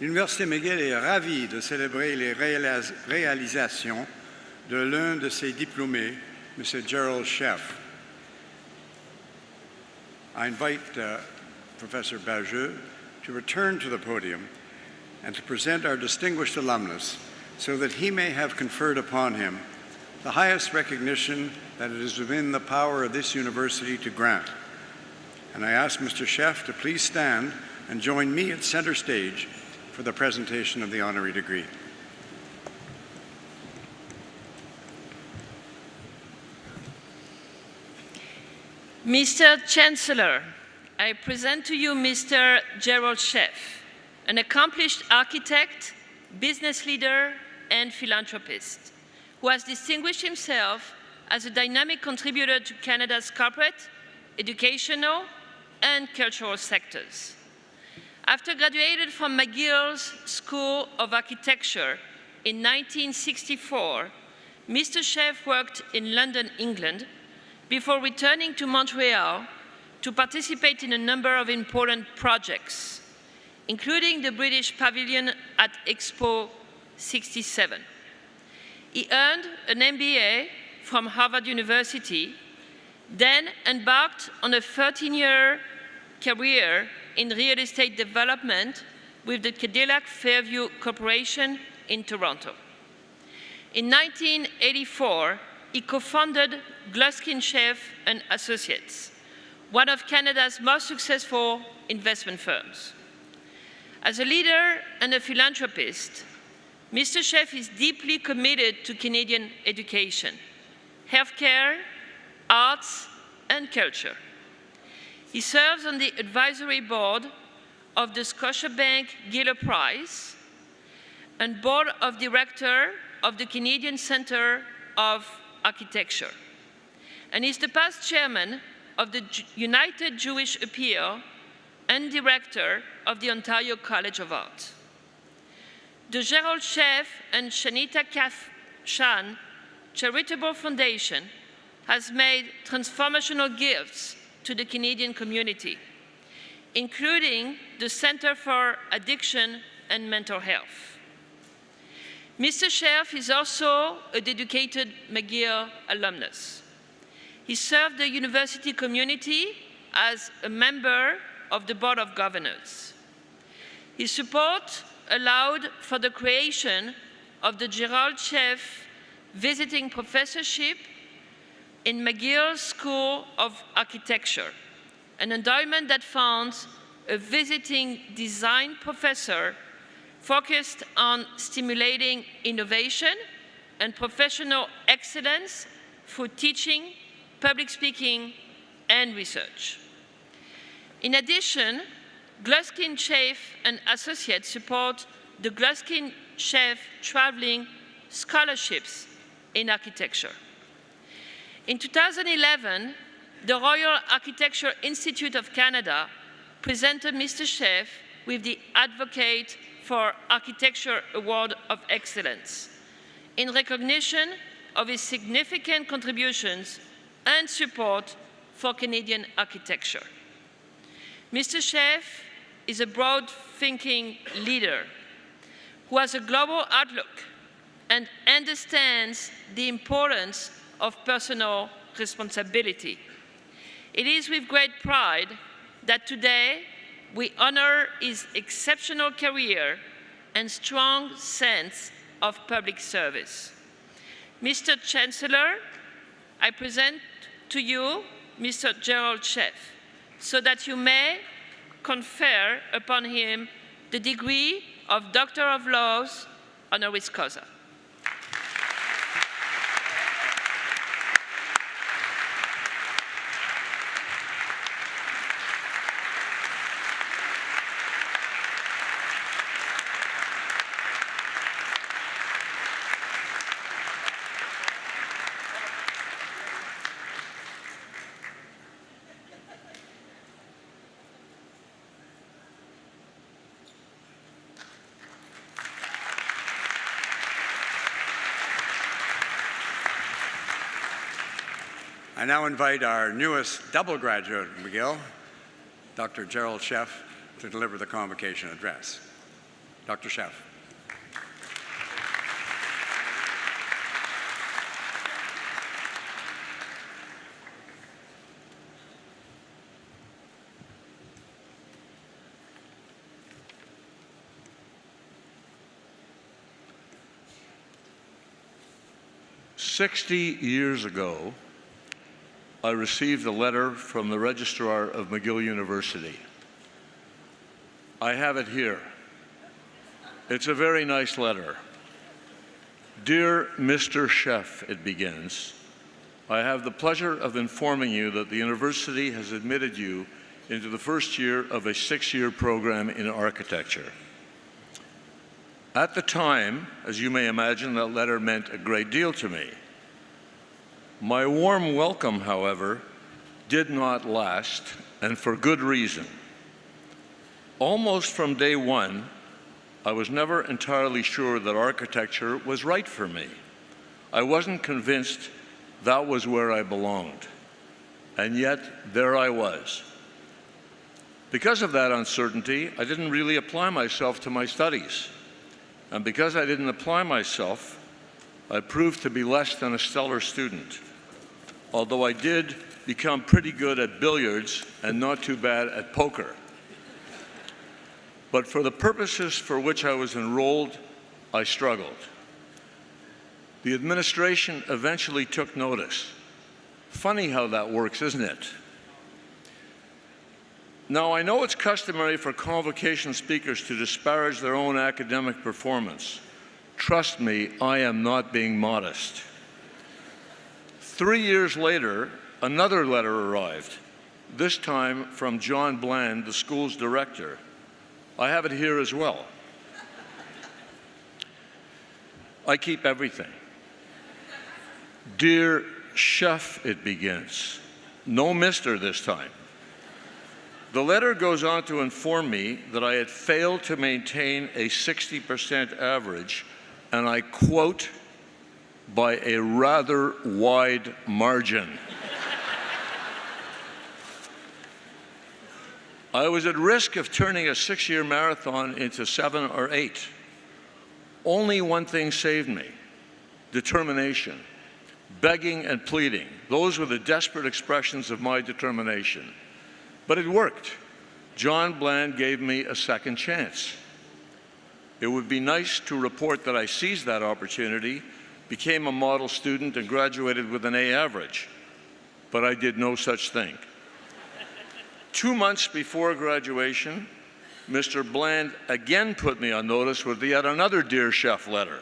L'Université McGill est ravie de célébrer les réalisations de l'un de ses diplômés, M. Gerald Sheff. I invite Professor Bajeux to return to the podium and to present our distinguished alumnus so that he may have conferred upon him the highest recognition that it is within the power of this university to grant. And I ask Mr. Sheff to please stand and join me at center stage for the presentation of the honorary degree. Mr. Chancellor, I present to you Mr. Gerald Sheff, an accomplished architect, business leader, and philanthropist, who has distinguished himself as a dynamic contributor to Canada's corporate, educational, and cultural sectors. After graduating from McGill's School of Architecture in 1964, Mr. Sheff worked in London, England, before returning to Montreal to participate in a number of important projects, including the British Pavilion at Expo 67. He earned an MBA from Harvard University, then embarked on a 13-year career in real estate development with the Cadillac Fairview Corporation in Toronto. In 1984, he co-founded Gluskin Sheff and Associates, one of Canada's most successful investment firms. As a leader and a philanthropist, Mr. Sheff is deeply committed to Canadian education, healthcare, arts, and culture. He serves on the advisory board of the Scotiabank Giller Prize and board of directors of the Canadian Centre of Architecture, and is the past chairman of the United Jewish Appeal and director of the Ontario College of Art. The Gerald Sheff and Shanita Shan Charitable Foundation has made transformational gifts to the Canadian community, including the Centre for Addiction and Mental Health. Mr. Sheff is also a dedicated McGill alumnus. He served the university community as a member of the Board of Governors. His support allowed for the creation of the Gerald Sheff Visiting Professorship in McGill School of Architecture, an endowment that funds a visiting design professor focused on stimulating innovation and professional excellence through teaching, public speaking, and research. In addition, Gluskin Sheff and Associates support the Gluskin Sheff Traveling Scholarships in Architecture. In 2011, the Royal Architecture Institute of Canada presented Mr. Sheff with the Advocate for Architecture Award of Excellence in recognition of his significant contributions and support for Canadian architecture. Mr. Sheff is a broad-thinking leader who has a global outlook and understands the importance of personal responsibility. It is with great pride that today we honor his exceptional career and strong sense of public service. Mr. Chancellor, I present to you Mr. Gerald Sheff so that you may confer upon him the degree of Doctor of Laws honoris causa. I now invite our newest double graduate at McGill, Dr. Gerald Sheff, to deliver the Convocation address. Dr. Sheff. "60 years ago, I received a letter from the registrar of McGill University. I have it here. It's a very nice letter. Dear Mr. Sheff, it begins, I have the pleasure of informing you that the university has admitted you into the first year of a 6-year program in architecture. At the time, as you may imagine, that letter meant a great deal to me. My warm welcome, however, did not last, and for good reason. Almost from day one, I was never entirely sure that architecture was right for me. I wasn't convinced that was where I belonged, and yet there I was. Because of that uncertainty, I didn't really apply myself to my studies. And because I didn't apply myself, I proved to be less than a stellar student, although I did become pretty good at billiards and not too bad at poker. But for the purposes for which I was enrolled, I struggled. The administration eventually took notice. Funny how that works, isn't it? Now, I know it's customary for Convocation speakers to disparage their own academic performance. Trust me, I am not being modest. 3 years later, another letter arrived, this time from John Bland, the school's director. I have it here as well. I keep everything. Dear Sheff, it begins. No mister this time. The letter goes on to inform me that I had failed to maintain a 60% average, and I quote, by a rather wide margin. I was at risk of turning a 6-year marathon into 7 or 8. Only one thing saved me: determination. Begging and pleading. Those were the desperate expressions of my determination. But it worked. John Bland gave me a second chance. It would be nice to report that I seized that opportunity, became a model student, and graduated with an A average. But I did no such thing. 2 months before graduation, Mr. Bland again put me on notice with yet another Dear Sheff letter.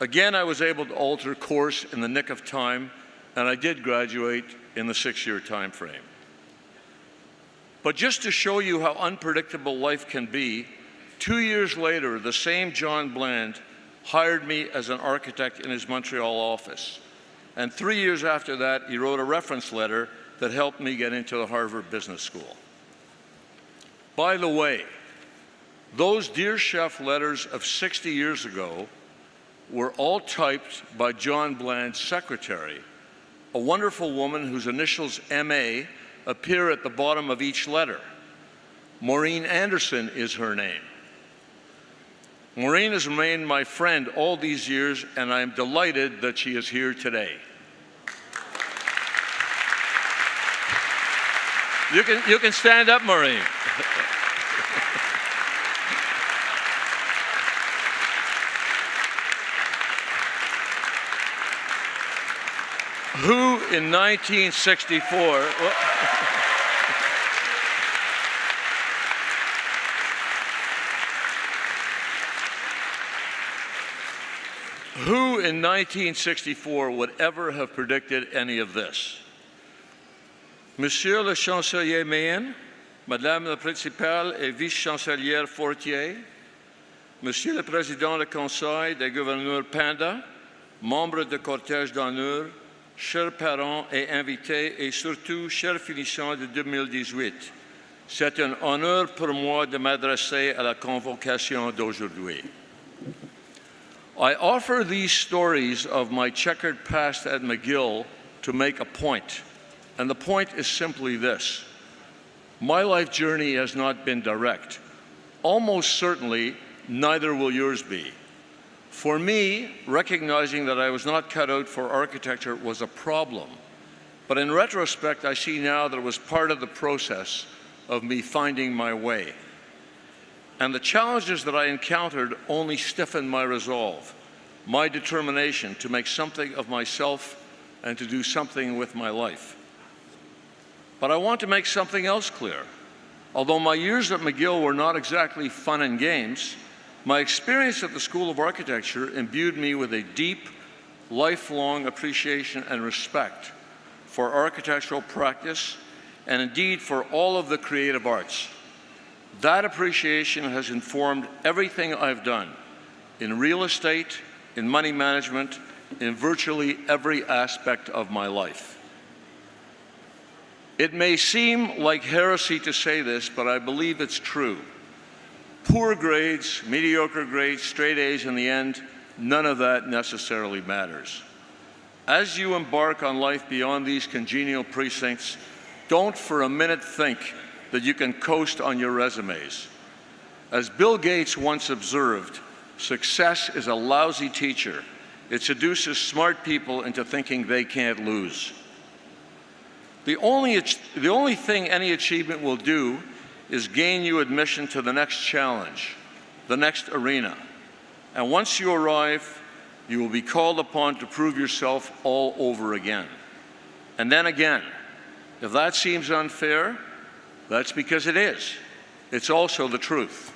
Again, I was able to alter course in the nick of time, and I did graduate in the 6-year time frame. But just to show you how unpredictable life can be, 2 years later, the same John Bland hired me as an architect in his Montreal office. And 3 years after that, he wrote a reference letter that helped me get into the Harvard Business School. By the way, those Dear Sheff letters of 60 years ago were all typed by John Bland's secretary, a wonderful woman whose initials M.A. appear at the bottom of each letter. Maureen Anderson is her name. Maureen has remained my friend all these years, and I am delighted that she is here today. You can stand up, Maureen. Who in 1964 who in 1964 would ever have predicted any of this? Monsieur le Chancelier Mayen, Madame la Principale et Vice-Chancelière Fortier, Monsieur le Président du Conseil des gouverneurs Panda, membres du cortège d'honneur, chers parents et invités, et surtout chers finissants de 2018, c'est un honneur pour moi de m'adresser à la convocation d'aujourd'hui. I offer these stories of my checkered past at McGill to make a point, and the point is simply this. My life journey has not been direct. Almost certainly, neither will yours be. For me, recognizing that I was not cut out for architecture was a problem. But in retrospect, I see now that it was part of the process of me finding my way. And the challenges that I encountered only stiffened my resolve, my determination to make something of myself and to do something with my life. But I want to make something else clear. Although my years at McGill were not exactly fun and games, my experience at the School of Architecture imbued me with a deep, lifelong appreciation and respect for architectural practice and indeed for all of the creative arts. That appreciation has informed everything I've done in real estate, in money management, in virtually every aspect of my life. It may seem like heresy to say this, but I believe it's true. Poor grades, mediocre grades, straight A's in the end, none of that necessarily matters. As you embark on life beyond these congenial precincts, don't for a minute think that you can coast on your resumes. As Bill Gates once observed, success is a lousy teacher. It seduces smart people into thinking they can't lose. The only thing any achievement will do is gain you admission to the next challenge, the next arena. And once you arrive, you will be called upon to prove yourself all over again. And then again. If that seems unfair, that's because it is. It's also the truth.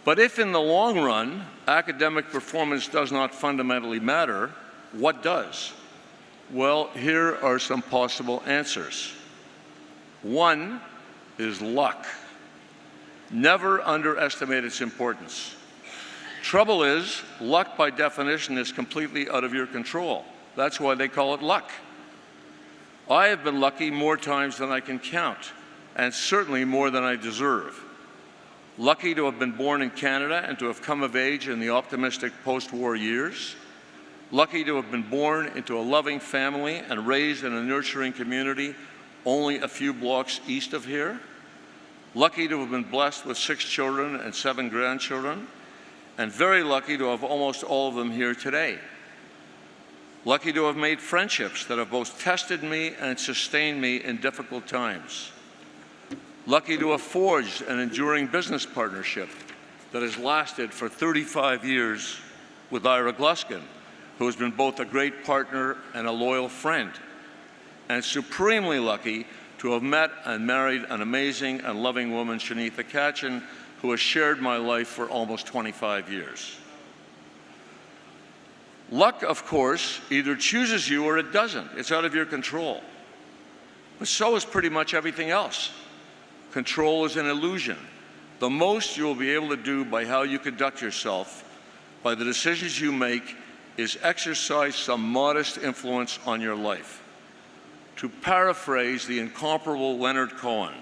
But if in the long run, academic performance does not fundamentally matter, what does? Well, here are some possible answers. One is luck. Never underestimate its importance. Trouble is, luck by definition is completely out of your control. That's why they call it luck. I have been lucky more times than I can count, and certainly more than I deserve. Lucky to have been born in Canada and to have come of age in the optimistic post-war years. Lucky to have been born into a loving family and raised in a nurturing community only a few blocks east of here. Lucky to have been blessed with 6 children and 7 grandchildren, and very lucky to have almost all of them here today. Lucky to have made friendships that have both tested me and sustained me in difficult times. Lucky to have forged an enduring business partnership that has lasted for 35 years with Ira Gluskin, who has been both a great partner and a loyal friend. And supremely lucky to have met and married an amazing and loving woman, Shanitha Kachin, who has shared my life for almost 25 years. Luck, of course, either chooses you or it doesn't. It's out of your control. But so is pretty much everything else. Control is an illusion. The most you will be able to do by how you conduct yourself, by the decisions you make, is exercise some modest influence on your life. To paraphrase the incomparable Leonard Cohen,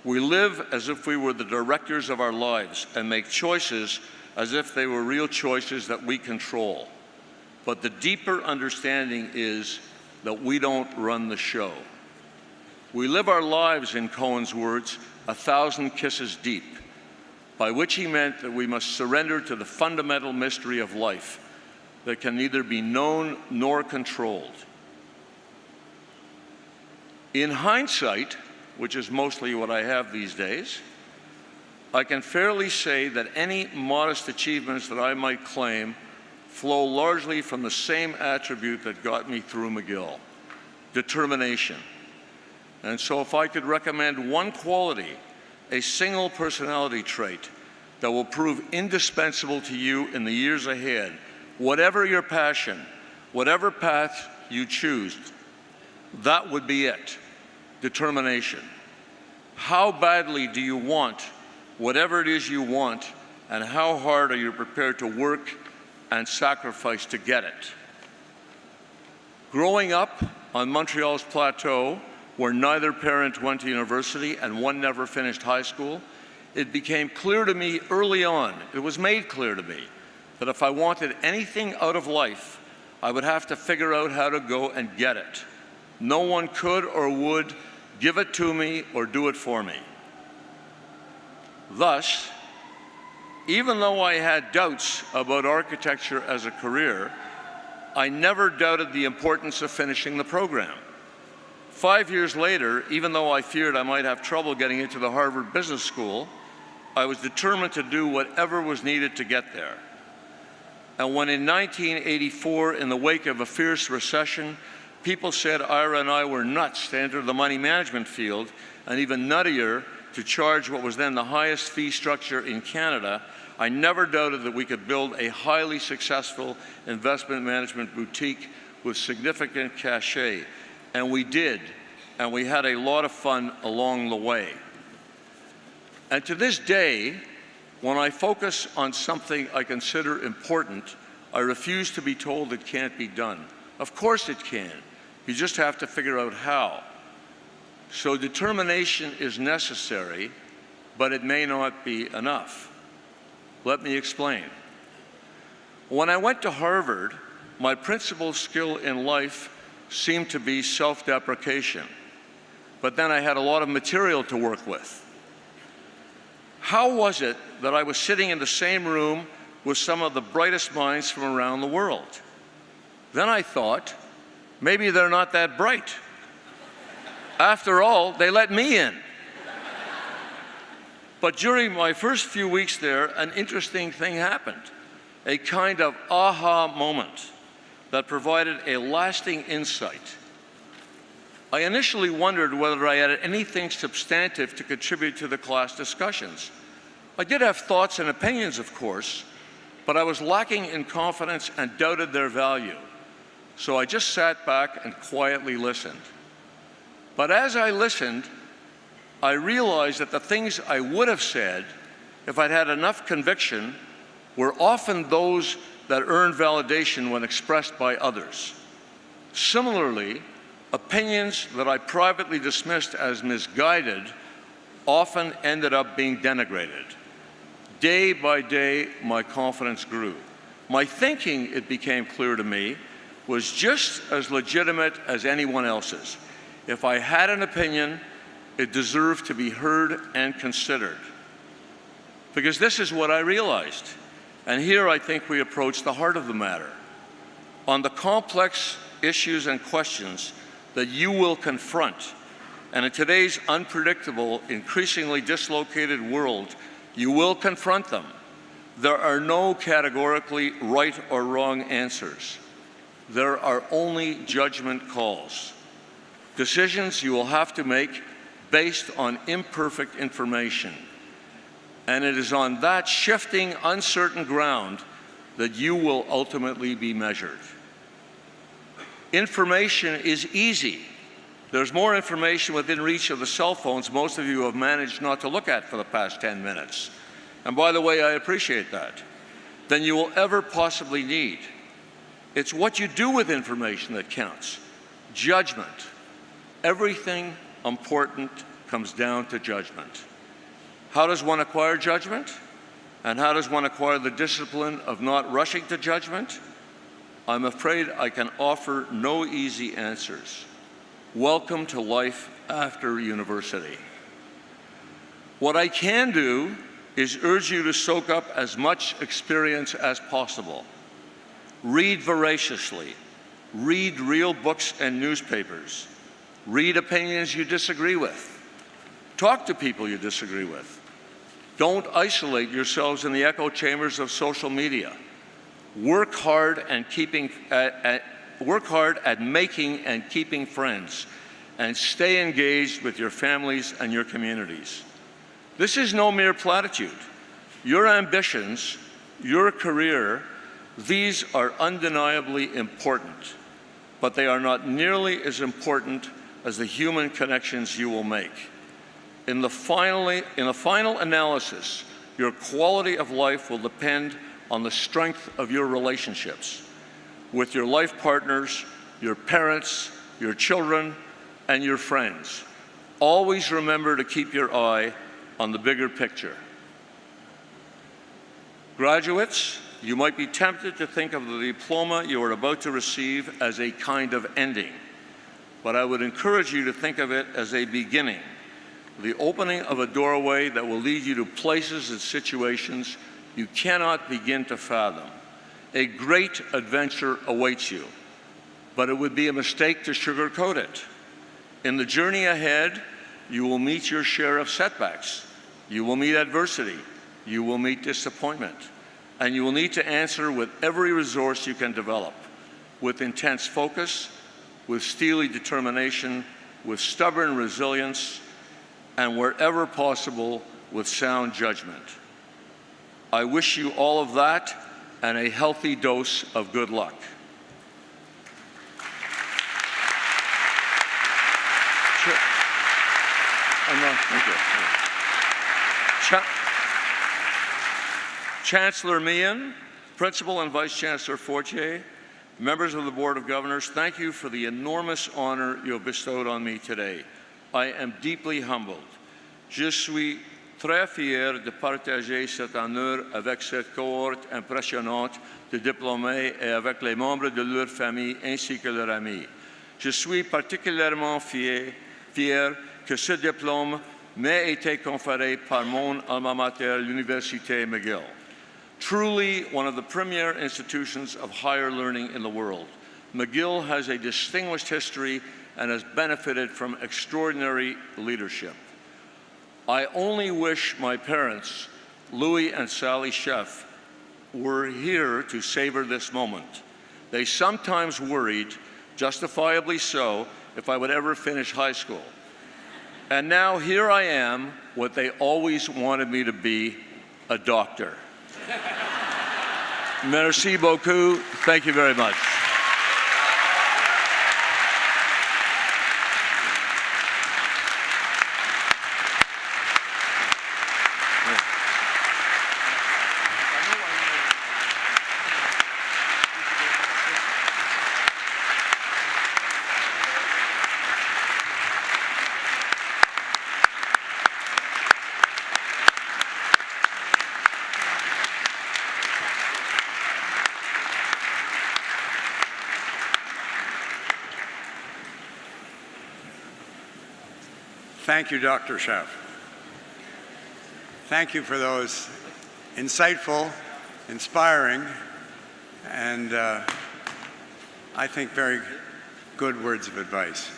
we live as if we were the directors of our lives and make choices as if they were real choices that we control. But the deeper understanding is that we don't run the show. We live our lives, in Cohen's words, 1,000 kisses deep, by which he meant that we must surrender to the fundamental mystery of life that can neither be known nor controlled. In hindsight, which is mostly what I have these days, I can fairly say that any modest achievements that I might claim flow largely from the same attribute that got me through McGill: determination. And so if I could recommend one quality, a single personality trait that will prove indispensable to you in the years ahead, whatever your passion, whatever path you choose, that would be it: determination. How badly do you want whatever it is you want, and how hard are you prepared to work and sacrifice to get it? Growing up on Montreal's plateau, where neither parent went to university and one never finished high school, it became clear to me early on, it was made clear to me, that if I wanted anything out of life, I would have to figure out how to go and get it. No one could or would give it to me or do it for me. Thus, even though I had doubts about architecture as a career, I never doubted the importance of finishing the program. 5 years later, even though I feared I might have trouble getting into the Harvard Business School, I was determined to do whatever was needed to get there. And when in 1984, in the wake of a fierce recession, people said Ira and I were nuts to enter the money management field, and even nuttier to charge what was then the highest fee structure in Canada, I never doubted that we could build a highly successful investment management boutique with significant cachet. And we did, and we had a lot of fun along the way. And to this day, when I focus on something I consider important, I refuse to be told it can't be done. Of course it can. You just have to figure out how. So determination is necessary, but it may not be enough. Let me explain. When I went to Harvard, my principal skill in life seemed to be self-deprecation. But then I had a lot of material to work with. How was it that I was sitting in the same room with some of the brightest minds from around the world? Then I thought, maybe they're not that bright. After all, they let me in. But during my first few weeks there, an interesting thing happened, a kind of aha moment that provided a lasting insight. I initially wondered whether I had anything substantive to contribute to the class discussions. I did have thoughts and opinions, of course, but I was lacking in confidence and doubted their value. So I just sat back and quietly listened. But as I listened, I realized that the things I would have said, if I'd had enough conviction, were often those that earned validation when expressed by others. Similarly, opinions that I privately dismissed as misguided often ended up being denigrated. Day by day, my confidence grew. My thinking, it became clear to me, was just as legitimate as anyone else's. If I had an opinion, it deserved to be heard and considered. Because this is what I realized. And here I think we approach the heart of the matter. On the complex issues and questions that you will confront, and in today's unpredictable, increasingly dislocated world, you will confront them. There are no categorically right or wrong answers. There are only judgment calls. Decisions you will have to make based on imperfect information. And it is on that shifting, uncertain ground that you will ultimately be measured. Information is easy. There's more information within reach of the cell phones most of you have managed not to look at for the past 10 minutes. And by the way, I appreciate that. Than you will ever possibly need. It's what you do with information that counts. Judgment. Everything important comes down to judgment. How does one acquire judgment? And how does one acquire the discipline of not rushing to judgment? I'm afraid I can offer no easy answers. Welcome to life after university. What I can do is urge you to soak up as much experience as possible. Read voraciously. Read real books and newspapers. Read opinions you disagree with. Talk to people you disagree with. Don't isolate yourselves in the echo chambers of social media. Work hard at making and keeping friends, and stay engaged with your families and your communities. This is no mere platitude. Your ambitions, your career, these are undeniably important, but they are not nearly as important as the human connections you will make. In the final analysis, your quality of life will depend on the strength of your relationships with your life partners, your parents, your children, and your friends. Always remember to keep your eye on the bigger picture. Graduates, you might be tempted to think of the diploma you are about to receive as a kind of ending, but I would encourage you to think of it as a beginning, the opening of a doorway that will lead you to places and situations you cannot begin to fathom. A great adventure awaits you, but it would be a mistake to sugarcoat it. In the journey ahead, you will meet your share of setbacks. You will meet adversity. You will meet disappointment. And you will need to answer with every resource you can develop, with intense focus, with steely determination, with stubborn resilience, and wherever possible, with sound judgment. I wish you all of that and a healthy dose of good luck. Thank you. Chancellor Meehan, Principal and Vice Chancellor Fortier, members of the Board of Governors, thank you for the enormous honor you have bestowed on me today. I am deeply humbled. Je suis très fier de partager cet honneur avec cette cohorte impressionnante de diplômés et avec les membres de leur famille ainsi que leurs amis. Je suis particulièrement fier que ce diplôme m'ait été conféré par mon alma mater, l'Université McGill. Truly one of the premier institutions of higher learning in the world, McGill has a distinguished history and has benefited from extraordinary leadership. I only wish my parents, Louis and Sally Sheff, were here to savor this moment. They sometimes worried, justifiably so, if I would ever finish high school. And now here I am, what they always wanted me to be, a doctor. Merci beaucoup. Thank you very much. Thank you, Dr. Sheff. Thank you for those insightful, inspiring, and I think very good words of advice.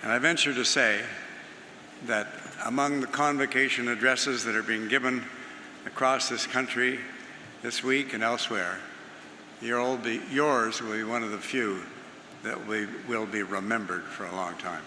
And I venture to say that among the convocation addresses that are being given across this country this week and elsewhere, yours will be one of the few that will be remembered for a long time.